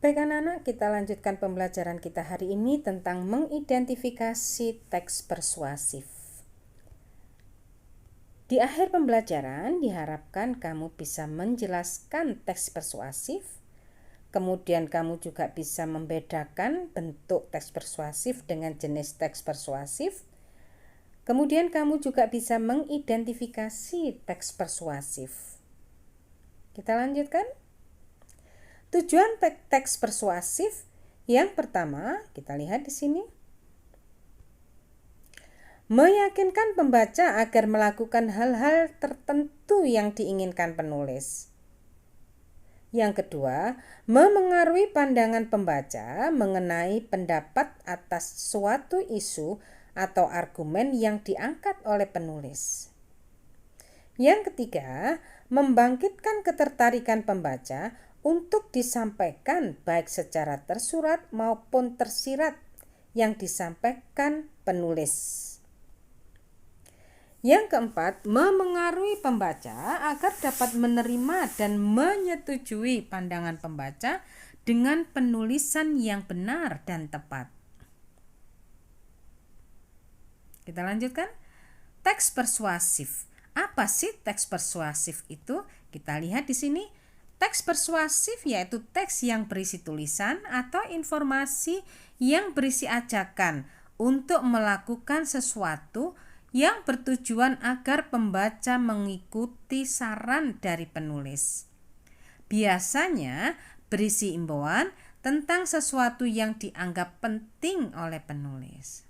Baik anak-anak, kita lanjutkan pembelajaran kita hari ini tentang mengidentifikasi teks persuasif. Di akhir pembelajaran diharapkan kamu bisa menjelaskan teks persuasif, kemudian kamu juga bisa membedakan bentuk teks persuasif dengan jenis teks persuasif. Kemudian kamu juga bisa mengidentifikasi teks persuasif. Kita lanjutkan. Tujuan teks persuasif yang pertama, kita lihat di sini. Meyakinkan pembaca agar melakukan hal-hal tertentu yang diinginkan penulis. Yang kedua, memengaruhi pandangan pembaca mengenai pendapat atas suatu isu atau argumen yang diangkat oleh penulis. Yang ketiga, membangkitkan ketertarikan pembaca untuk disampaikan baik secara tersurat maupun tersirat yang disampaikan penulis. Yang keempat, memengaruhi pembaca agar dapat menerima dan menyetujui pandangan pembaca dengan penulisan yang benar dan tepat. Kita lanjutkan. Teks persuasif. Apa sih teks persuasif itu? Kita lihat di sini. Teks persuasif yaitu teks yang berisi tulisan atau informasi yang berisi ajakan untuk melakukan sesuatu yang bertujuan agar pembaca mengikuti saran dari penulis. Biasanya berisi imbauan tentang sesuatu yang dianggap penting oleh penulis.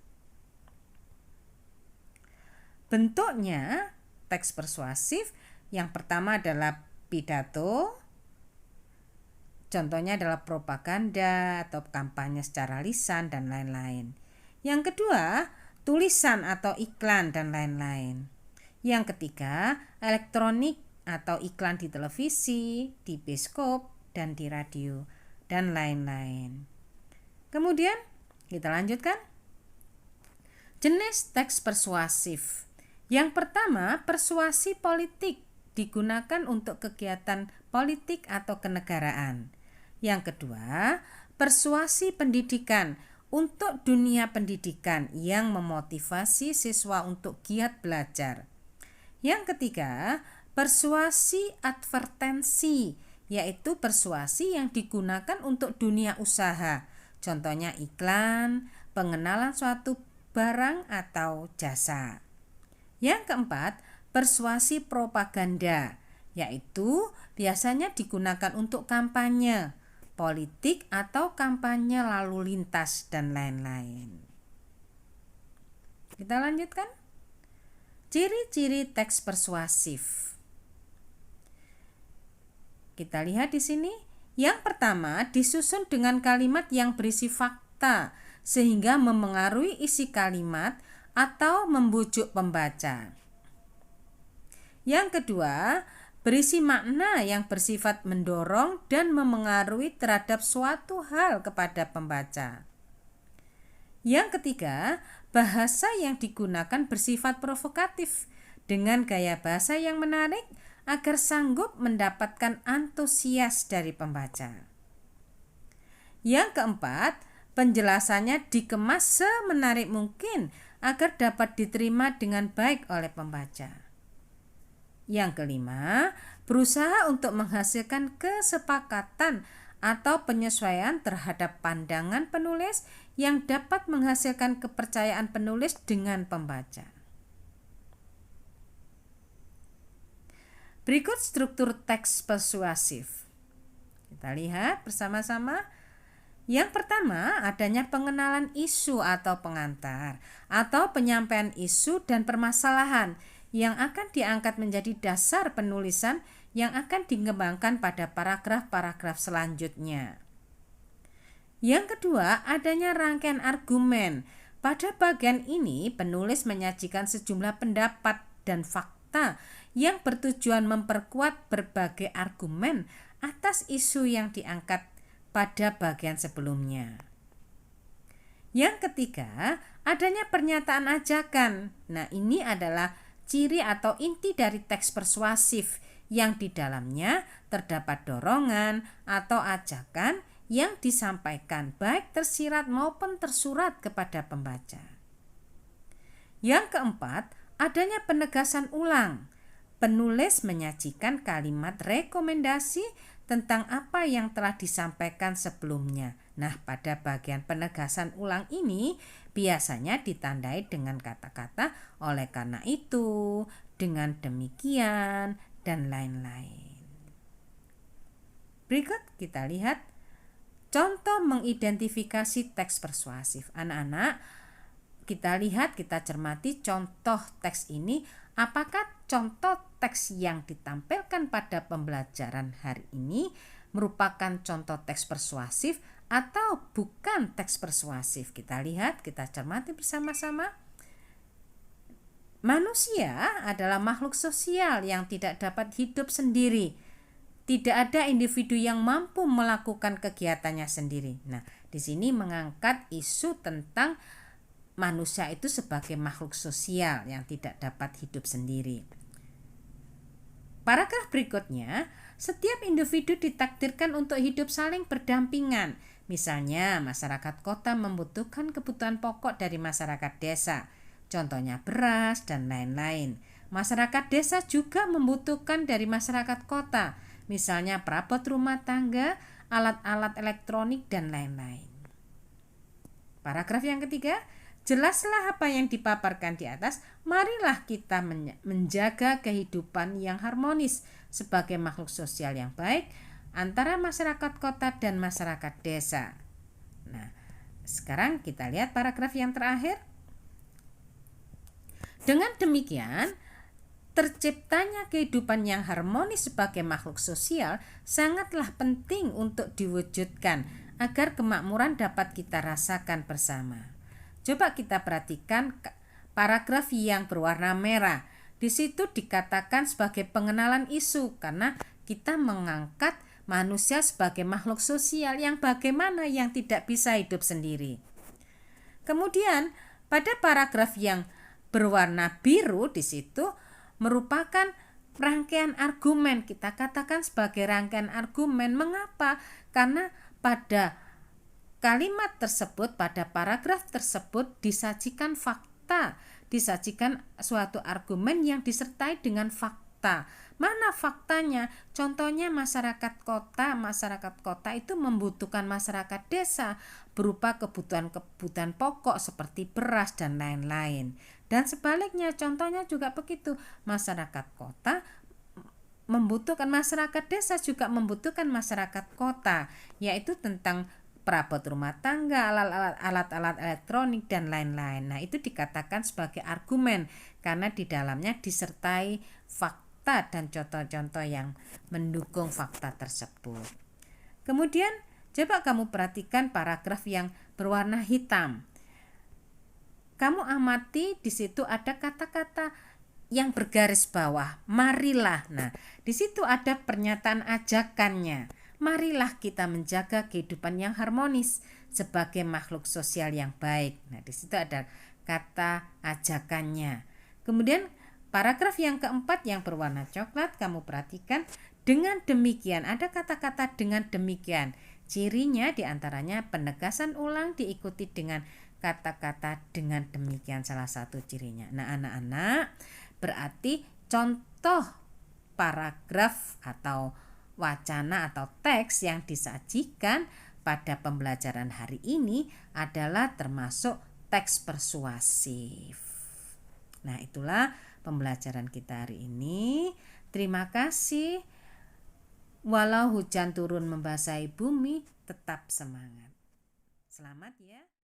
Bentuknya teks persuasif yang pertama adalah pidato. Contohnya adalah propaganda atau kampanye secara lisan dan lain-lain. Yang kedua, tulisan atau iklan dan lain-lain. Yang ketiga, elektronik atau iklan di televisi, di bioskop, dan di radio, dan lain-lain. Kemudian, kita lanjutkan. Jenis teks persuasif. Yang pertama, persuasi politik digunakan untuk kegiatan politik atau kenegaraan. Yang kedua, persuasi pendidikan untuk dunia pendidikan yang memotivasi siswa untuk giat belajar. Yang ketiga, persuasi advertensi, yaitu persuasi yang digunakan untuk dunia usaha. Contohnya iklan, pengenalan suatu barang atau jasa. Yang keempat, persuasi propaganda, yaitu biasanya digunakan untuk kampanye politik atau kampanye lalu lintas dan lain-lain. Kita lanjutkan. Ciri-ciri teks persuasif. Kita lihat di sini. Yang pertama, disusun dengan kalimat yang berisi fakta sehingga memengaruhi isi kalimat atau membujuk pembaca. Yang kedua, berisi makna yang bersifat mendorong dan memengaruhi terhadap suatu hal kepada pembaca. Yang ketiga, bahasa yang digunakan bersifat provokatif dengan gaya bahasa yang menarik agar sanggup mendapatkan antusias dari pembaca. Yang keempat, penjelasannya dikemas semenarik mungkin agar dapat diterima dengan baik oleh pembaca. Yang kelima, berusaha untuk menghasilkan kesepakatan atau penyesuaian terhadap pandangan penulis yang dapat menghasilkan kepercayaan penulis dengan pembaca. Berikut struktur teks persuasif. Kita lihat bersama-sama. Yang pertama, adanya pengenalan isu atau pengantar atau penyampaian isu dan permasalahan yang akan diangkat menjadi dasar penulisan yang akan dikembangkan pada paragraf-paragraf selanjutnya. Yang kedua, adanya rangkaian argumen. Pada bagian ini, penulis menyajikan sejumlah pendapat dan fakta yang bertujuan memperkuat berbagai argumen atas isu yang diangkat pada bagian sebelumnya. Yang ketiga, adanya pernyataan ajakan. Nah, ini adalah ciri atau inti dari teks persuasif yang di dalamnya terdapat dorongan atau ajakan yang disampaikan, baik tersirat maupun tersurat kepada pembaca. Yang keempat, adanya penegasan ulang. Penulis menyajikan kalimat rekomendasi tentang apa yang telah disampaikan sebelumnya. Nah, pada bagian penegasan ulang ini biasanya ditandai dengan kata-kata oleh karena itu, dengan demikian, dan lain-lain. Berikut kita lihat contoh mengidentifikasi teks persuasif. Anak-anak, kita lihat, kita cermati contoh teks ini. Apakah contoh teks yang ditampilkan pada pembelajaran hari ini merupakan contoh teks persuasif atau bukan teks persuasif? Kita lihat, kita cermati bersama-sama. Manusia adalah makhluk sosial yang tidak dapat hidup sendiri. Tidak ada individu yang mampu melakukan kegiatannya sendiri. Nah, di sini mengangkat isu tentang manusia itu sebagai makhluk sosial yang tidak dapat hidup sendiri. Paragraf berikutnya, setiap individu ditakdirkan untuk hidup saling berdampingan. Misalnya, masyarakat kota membutuhkan kebutuhan pokok dari masyarakat desa, contohnya beras dan lain-lain. Masyarakat desa juga membutuhkan dari masyarakat kota, misalnya perabot rumah tangga, alat-alat elektronik, dan lain-lain. Paragraf yang ketiga, jelaslah apa yang dipaparkan di atas. Marilah kita menjaga kehidupan yang harmonis sebagai makhluk sosial yang baik antara masyarakat kota dan masyarakat desa. Nah, sekarang kita lihat paragraf yang terakhir. Dengan demikian, terciptanya kehidupan yang harmonis sebagai makhluk sosial sangatlah penting untuk diwujudkan agar kemakmuran dapat kita rasakan bersama. Coba kita perhatikan paragraf yang berwarna merah. Di situ dikatakan sebagai pengenalan isu karena kita mengangkat manusia sebagai makhluk sosial yang bagaimana yang tidak bisa hidup sendiri. Kemudian pada paragraf yang berwarna biru di situ merupakan rangkaian argumen. Kita katakan sebagai rangkaian argumen. Mengapa? Karena pada kalimat tersebut, pada paragraf tersebut disajikan fakta, disajikan suatu argumen yang disertai dengan fakta. Mana faktanya? Contohnya masyarakat kota itu membutuhkan masyarakat desa berupa kebutuhan pokok seperti beras dan lain-lain. Dan sebaliknya, contohnya juga begitu. Masyarakat kota membutuhkan masyarakat desa juga membutuhkan masyarakat kota, yaitu tentang perabot rumah tangga, alat-alat elektronik, dan lain-lain. Nah, itu dikatakan sebagai argumen karena di dalamnya disertai fakta dan contoh-contoh yang mendukung fakta tersebut. Kemudian, coba kamu perhatikan paragraf yang berwarna hitam. Kamu amati di situ ada kata-kata yang bergaris bawah, marilah. Nah, di situ ada pernyataan ajakannya. Marilah kita menjaga kehidupan yang harmonis sebagai makhluk sosial yang baik. Nah, di situ ada kata ajakannya. Kemudian paragraf yang keempat yang berwarna coklat, kamu perhatikan, dengan demikian, ada kata-kata dengan demikian. Cirinya diantaranya penegasan ulang diikuti dengan kata-kata dengan demikian, salah satu cirinya. Nah, anak-anak, berarti contoh paragraf atau wacana atau teks yang disajikan pada pembelajaran hari ini adalah termasuk teks persuasif. Nah, itulah pembelajaran kita hari ini. Terima kasih. Walau hujan turun membasahi bumi, tetap semangat. Selamat ya.